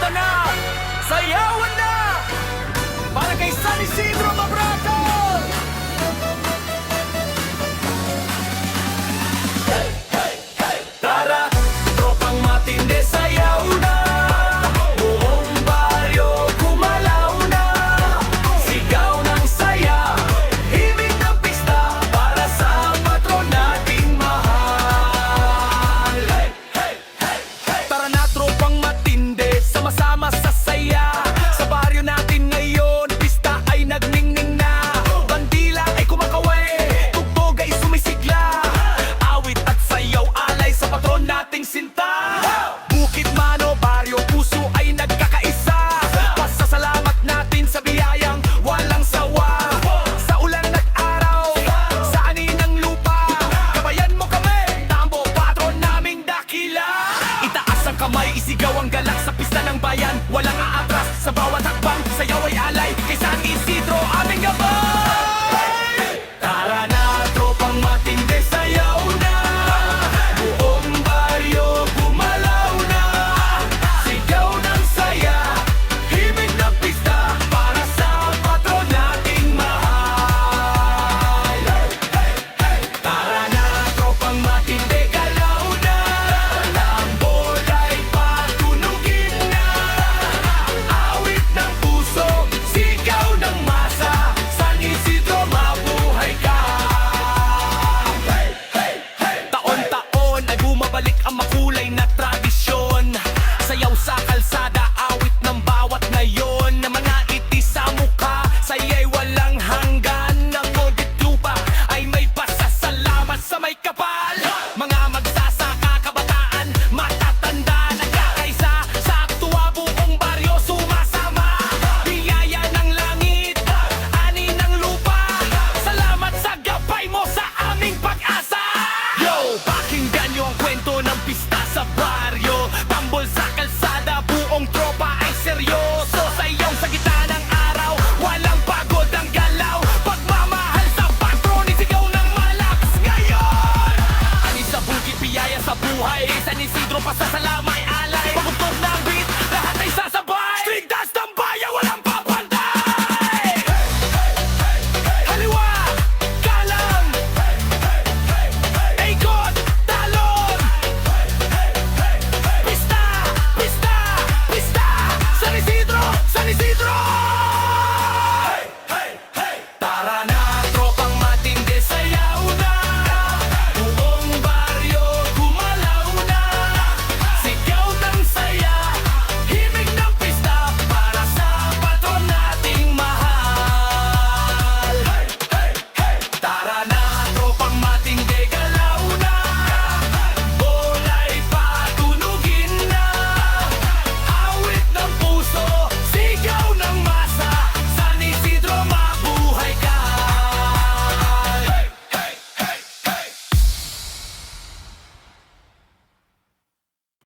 kanta na, sayawan na, para kay San Isidro Mabrato. Tara, tropang matindi, sayaw na, buong baryo gumalaw na, sigaw ng saya, himig ng pista, para sa patron nating mahal. Tara na, tropang matindi, sama-sama sa saya, sa baryo natin ngayon, pista ay nagningning na, bandila ay kumakaway, tugtog ay sumisigla, awit at sayaw alay sa patron nating sinta. Bukid Mano, baryo, puso ay nagkakaisa, pasasalamat natin sa biyayang walang sawa, sa ulan at araw, sa ani ng lupa, gabayan mo kami, tambo, patron naming dakila. Itaas ang kamay, isigaw ang galak sa pista ng bayan, walang aatras sa bawat